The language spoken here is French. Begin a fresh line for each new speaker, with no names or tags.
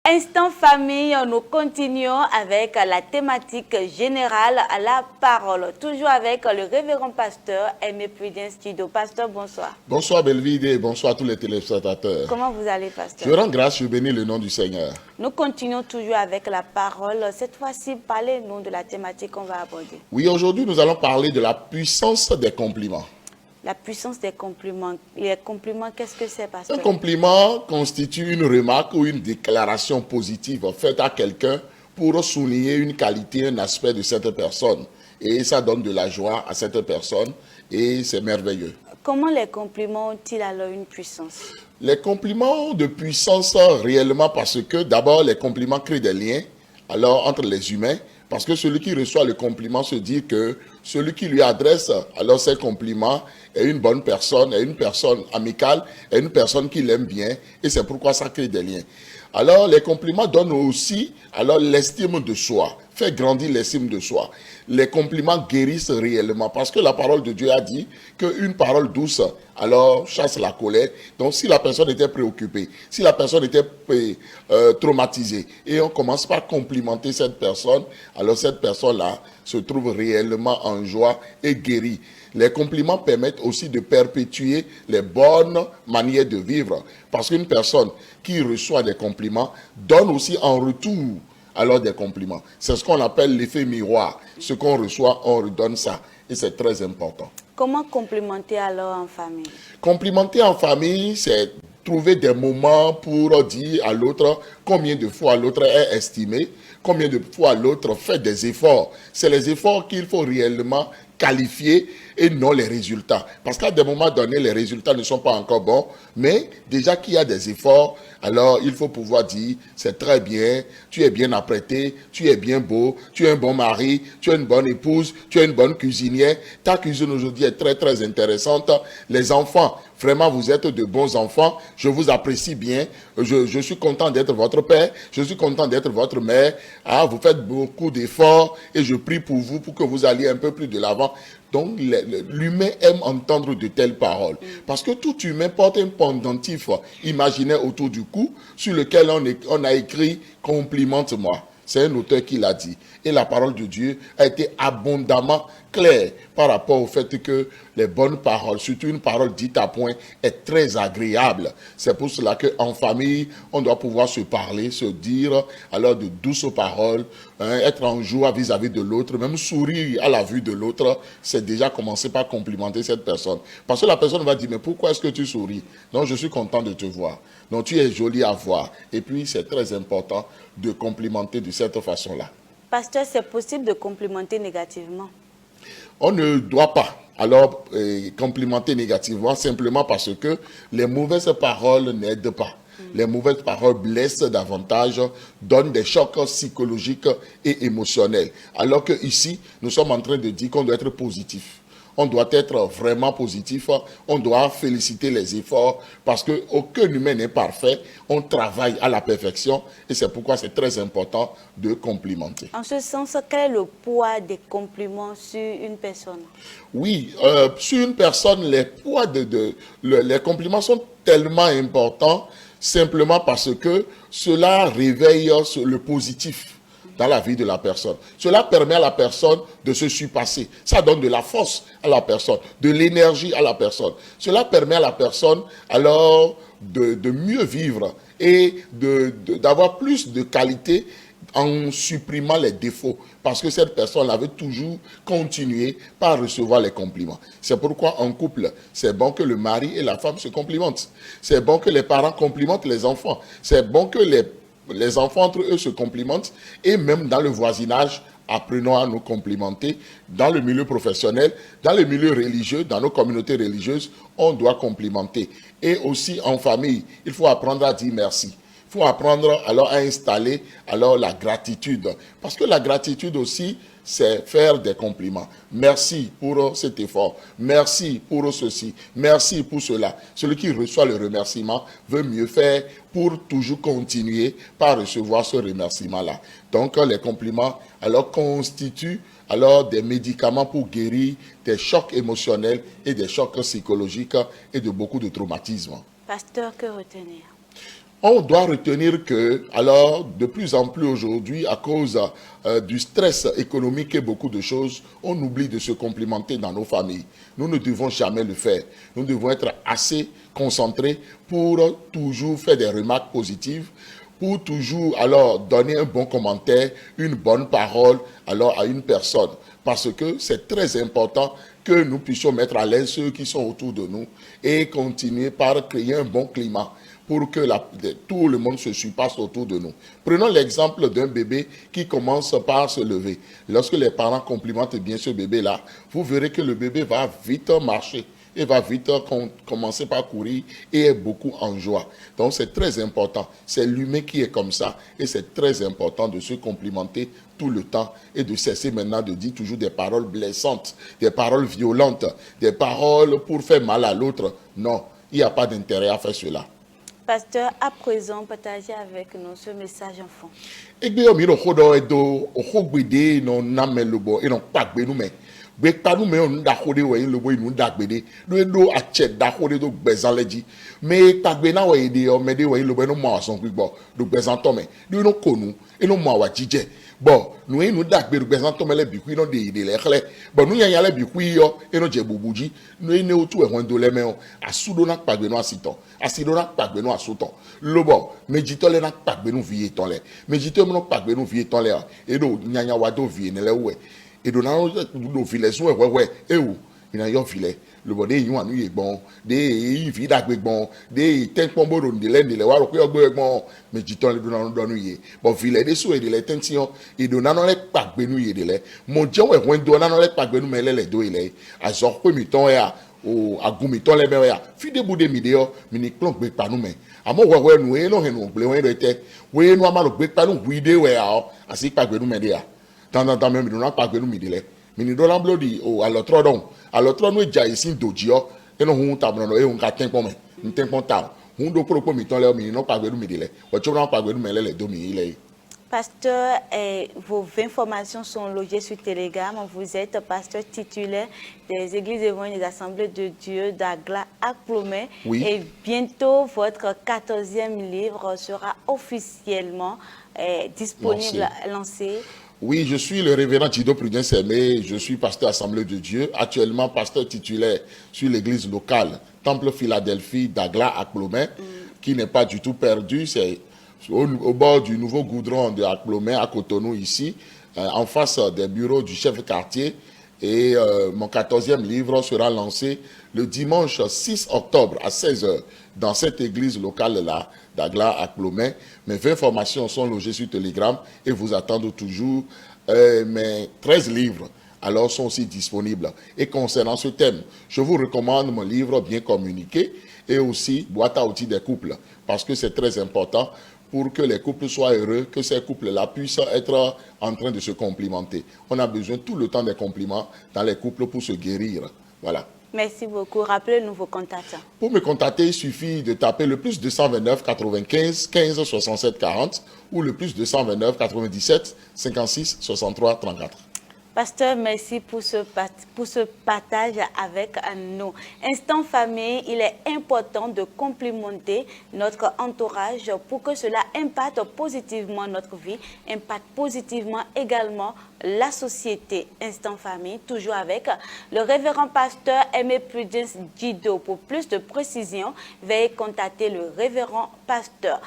Instant famille, nous continuons avec la thématique générale à la parole. Toujours avec le révérend pasteur Aimé Pudien Studio. Pasteur, bonsoir.
Bonsoir Belvide et bonsoir à tous les téléspectateurs.
Comment vous allez, pasteur?
Je rends grâce, je bénis le nom du Seigneur.
Nous continuons toujours avec la parole. Cette fois-ci, parlez-nous de la thématique qu'on va aborder.
Oui, aujourd'hui nous allons parler de la puissance des compliments.
La puissance des compliments. Les compliments, qu'est-ce que c'est, pasteur?
Un compliment constitue une remarque ou une déclaration positive faite à quelqu'un pour souligner une qualité, un aspect de cette personne. Et ça donne de la joie à cette personne et c'est merveilleux.
Comment les compliments ont-ils alors une puissance?
Les compliments ont de puissance réellement parce que d'abord les compliments créent des liens alors entre les humains. Parce que celui qui reçoit le compliment se dit que celui qui lui adresse alors ces compliments est une bonne personne, est une personne amicale, est une personne qui l'aime bien et c'est pourquoi ça crée des liens. Alors les compliments donnent aussi alors l'estime de soi, fait grandir l'estime de soi. Les compliments guérissent réellement parce que la parole de Dieu a dit qu'une parole douce alors chasse la colère. Donc si la personne était préoccupée, si la personne était traumatisée et on commence par complimenter cette personne, alors cette personne-là se trouve réellement en joie et guérie. Les compliments permettent aussi de perpétuer les bonnes manières de vivre. Parce qu'une personne qui reçoit des compliments donne aussi en retour alors des compliments. C'est ce qu'on appelle l'effet miroir. Ce qu'on reçoit, on redonne ça. Et c'est très important.
Comment complimenter alors en famille?
Complimenter en famille, c'est trouver des moments pour dire à l'autre combien de fois l'autre est estimé, combien de fois l'autre fait des efforts. C'est les efforts qu'il faut réellement qualifier et non les résultats. Parce qu'à des moments donnés, les résultats ne sont pas encore bons, mais déjà qu'il y a des efforts, alors il faut pouvoir dire, c'est très bien, tu es bien apprêté, tu es bien beau, tu es un bon mari, tu es une bonne épouse, tu es une bonne cuisinière, ta cuisine aujourd'hui est très très intéressante, les enfants, vraiment vous êtes de bons enfants, je vous apprécie bien, je suis content d'être votre père, je suis content d'être votre mère, vous faites beaucoup d'efforts et je prie pour vous pour que vous alliez un peu plus de l'avant. Donc, l'humain aime entendre de telles paroles. Parce que tout humain porte un pendentif imaginaire autour du cou sur lequel on a écrit « Complimente-moi ». C'est un auteur qui l'a dit. Et la parole de Dieu a été abondamment claire par rapport au fait que les bonnes paroles, surtout une parole dite à point, est très agréable. C'est pour cela qu'en famille, on doit pouvoir se parler, se dire alors de douces paroles, être en joie vis-à-vis de l'autre, même sourire à la vue de l'autre, c'est déjà commencer par complimenter cette personne. Parce que la personne va dire, mais pourquoi est-ce que tu souris? Non, je suis content de te voir. Non, tu es jolie à voir. Et puis, c'est très important de complimenter de cette façon-là.
Pasteur, c'est possible de complimenter négativement?
On ne doit pas alors complimenter négativement simplement parce que les mauvaises paroles n'aident pas. Les mauvaises paroles blessent davantage, donnent des chocs psychologiques et émotionnels. Alors que ici, nous sommes en train de dire qu'on doit être positif. On doit être vraiment positif, on doit féliciter les efforts parce qu'aucun humain n'est parfait, on travaille à la perfection et c'est pourquoi c'est très important de complimenter.
En ce sens, quel est le poids des compliments sur une personne? Oui,
sur une personne, les compliments sont tellement importants simplement parce que cela réveille le positif dans la vie de la personne. Cela permet à la personne de se surpasser. Ça donne de la force à la personne, de l'énergie à la personne. Cela permet à la personne alors de mieux vivre et d'avoir plus de qualité en supprimant les défauts. Parce que cette personne avait toujours continué par recevoir les compliments. C'est pourquoi en couple, c'est bon que le mari et la femme se complimentent. C'est bon que les parents complimentent les enfants. C'est bon que les enfants entre eux se complimentent et même dans le voisinage, apprenons à nous complimenter. Dans le milieu professionnel, dans le milieu religieux, dans nos communautés religieuses, on doit complimenter. Et aussi en famille, il faut apprendre à dire merci. Il faut apprendre alors à installer alors la gratitude. Parce que la gratitude aussi, c'est faire des compliments. Merci pour cet effort. Merci pour ceci. Merci pour cela. Celui qui reçoit le remerciement veut mieux faire pour toujours continuer par recevoir ce remerciement-là. Donc, les compliments alors constituent alors des médicaments pour guérir des chocs émotionnels et des chocs psychologiques et de beaucoup de traumatismes.
Pasteur, que retenir?
On doit retenir que, alors, de plus en plus aujourd'hui, à cause du stress économique et beaucoup de choses, on oublie de se complimenter dans nos familles. Nous ne devons jamais le faire. Nous devons être assez concentrés pour toujours faire des remarques positives, pour toujours alors donner un bon commentaire, une bonne parole alors à une personne. Parce que c'est très important que nous puissions mettre à l'aise ceux qui sont autour de nous et continuer par créer un bon climat pour que tout le monde se surpasse autour de nous. Prenons l'exemple d'un bébé qui commence par se lever. Lorsque les parents complimentent bien ce bébé-là, vous verrez que le bébé va vite marcher. Et va vite commencer par courir et est beaucoup en joie. Donc c'est très important. C'est l'humain qui est comme ça. Et c'est très important de se complimenter tout le temps et de cesser maintenant de dire toujours des paroles blessantes, des paroles violentes, des paroles pour faire mal à l'autre. Non, il n'y a pas d'intérêt à faire cela.
Pasteur, à présent, partagez avec nous ce message enfant.
Gbekpanu me on dakhode we yin lobo inu dagbede do ache dakhode do gbezan leji me tagbe na we de o me de we yin lobo no mo asan gbigbo do gbezan to me do no konu eno mo awa jije bo nu inu dagbe do gbezan to me le biku ino de ide le khle bo nu yan le biku yo eno je bubuji no ene otu e won do le me o asudo na pagbe no asito asido na pagbe no asuto lobo mejito le na pagbe no vie ton le mejito no pagbe no vie ton le e do nyanya wa do vie ne le we et donnant nos filets sont ouais et où il a eu filet le bonnet il y a eu bon des filles d'agbe bon des tentes pombo de l'aide les voir que bon mais du temps les donnant donner bon filet des sous et de les tensions et donnant les pas benouiller de les mon dieu ouais when donnant les pas benou mais les deux il est à genre premier temps ya o agumiton les ben ya fi de bout de mideo mini clon gbe pa nous mais amo ouais nous et non nous blé ouais de tête ouais nous amalo gbe pa nous guide ouais asi pas benou mais dia tant même nous n'a pas que nous midile mini do lamblodi o alotro no ja isin dojio e no hun tabno e hun ka tempo me tempo ta hun do pro mi ton le mi no pa que nous midile o cho na pa que nous mele le do mi ile.
Pasteur, vos informations sont logées sur Telegram. Vous êtes pasteur titulaire des Églises évangéliques des Assemblées de Dieu d'Agla à Plomé.
Oui.
Et bientôt, votre 14e livre sera officiellement disponible, lancé.
Oui, je suis le révérend Jido Prudence Aimé, je suis pasteur Assemblée de Dieu, actuellement pasteur titulaire sur l'église locale Temple Philadelphie d'Agla à Plomé, qui n'est pas du tout perdu, c'est au bord du nouveau goudron de Plomé à Cotonou ici, en face des bureaux du chef de quartier. Et mon 14e livre sera lancé le dimanche 6 octobre à 16h dans cette église locale-là, d'Agla à Plomé. Mes 20 formations sont logées sur Telegram et vous attendent toujours. Mes 13 livres alors sont aussi disponibles. Et concernant ce thème, je vous recommande mon livre Bien communiqué et aussi Boîte à outils des couples parce que c'est très important pour que les couples soient heureux, que ces couples-là puissent être en train de se complimenter. On a besoin tout le temps des compliments dans les couples pour se guérir. Voilà.
Merci beaucoup. Rappelez-nous vos contacts.
Pour me contacter, il suffit de taper le plus 229 95 15 67 40 ou le plus 229 97 56 63 34.
Pasteur, merci pour ce partage avec nous. Instant famille, il est important de complimenter notre entourage pour que cela impacte positivement notre vie, impacte positivement également la société. Instant famille, toujours avec le révérend pasteur Aimé Prudence Jido. Pour plus de précisions, veuillez contacter le révérend pasteur.